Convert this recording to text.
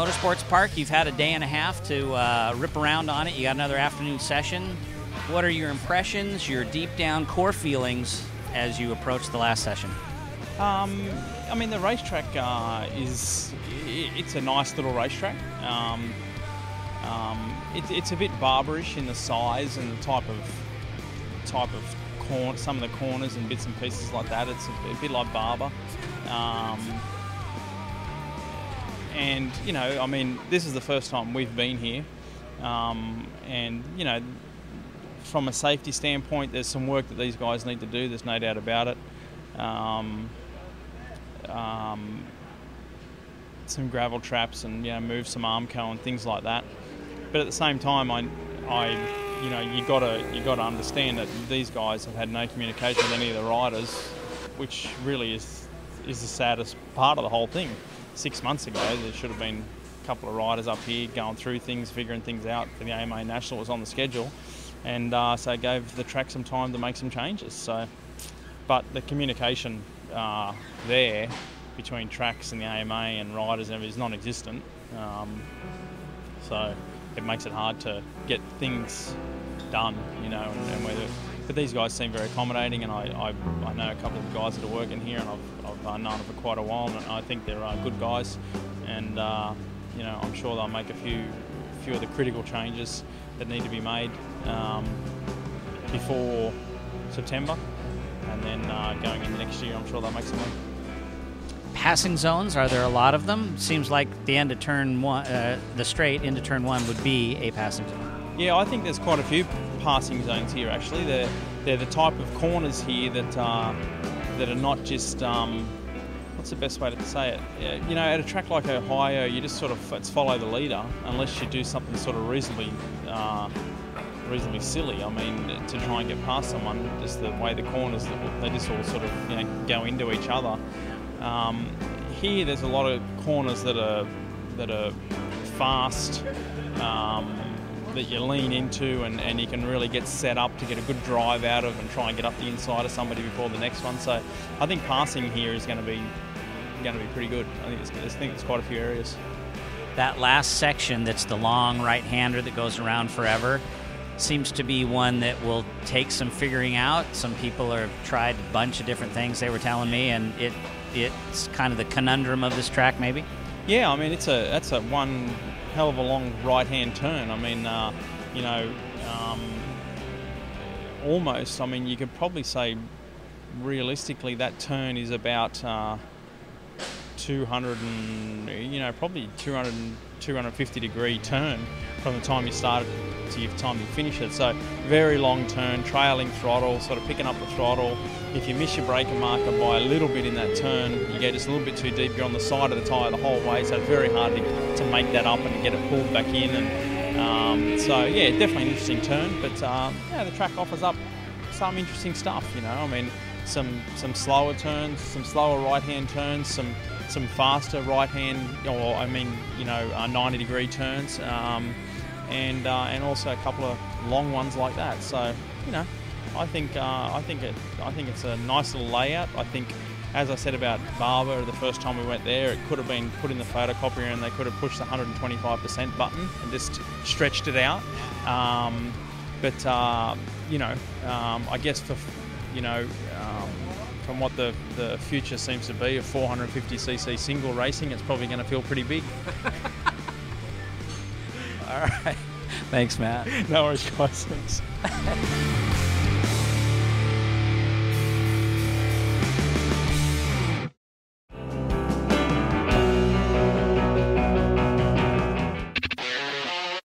Motorsports Park. You've had a day and a half to rip around on it. You got another afternoon session. What are your impressions, your deep down core feelings as you approach the last session? I mean, the racetrack it's a nice little racetrack. It's a bit barbarish in the size and the type of corner, some of the corners and bits and pieces like that. It's a bit like Barber. And, you know, I mean, this is the first time we've been here. And, you know, from a safety standpoint, there's some work that these guys need to do. There's no doubt about it. Some gravel traps and, you know, move some Armco and things like that. But at the same time, you know, you gotta understand that these guys have had no communication with any of the riders, which really is the saddest part of the whole thing. 6 months ago, there should have been a couple of riders up here going through things, figuring things out for the AMA National. Was on the schedule, and so it gave the track some time to make some changes. So, but the communication there between tracks and the AMA and riders and everything is non-existent. So it makes it hard to get things done, you know. But these guys seem very accommodating, and I know a couple of the guys that are working here, and I've known them for quite a while, and I think they're good guys. And you know, I'm sure they'll make a few of the critical changes that need to be made before September, and then going into next year, I'm sure they'll make some more. Passing zones, are there a lot of them? Seems like the end of turn one, the straight into turn one would be a passing zone. Yeah, I think there's quite a few passing zones here. Actually, they're the type of corners here that are not just what's the best way to say it? You know, at a track like Ohio, you just sort of it's follow the leader, unless you do something sort of reasonably silly. I mean, to try and get past someone, just the way the corners, they just all sort of, you know, go into each other. Here, there's a lot of corners that are fast, that you lean into, and you can really get set up to get a good drive out of and try and get up the inside of somebody before the next one. So I think passing here is going to be pretty good. I think it's quite a few areas. That last section, that's the long right-hander that goes around forever, seems to be one that will take some figuring out. Some people have tried a bunch of different things, they were telling me, and it's kind of the conundrum of this track, maybe. Yeah, I mean, that's a one hell of a long right-hand turn. I mean, you know, almost. I mean, you could probably say realistically that turn is about 200 and, you know, probably 250 degree turn from the time you start it to the time you finish it. So very long turn, trailing throttle, sort of picking up the throttle. If you miss your braking marker by a little bit in that turn, you get just a little bit too deep, you're on the side of the tyre the whole way, so it's very hard to make that up and get it pulled back in. And so yeah, definitely an interesting turn, but yeah, the track offers up some interesting stuff, you know. I mean, some slower turns, some slower right-hand turns, some faster right-hand, or I mean, you know, 90-degree turns, and also a couple of long ones like that. So, you know, I think it's a nice little layout. I think, as I said about Barber the first time we went there, it could have been put in the photocopier and they could have pushed the 125% button and just stretched it out. But you know, I guess for, you know, from what the future seems to be of 450cc single racing, it's probably going to feel pretty big. All right. Thanks, Matt. No worries, guys. Thanks.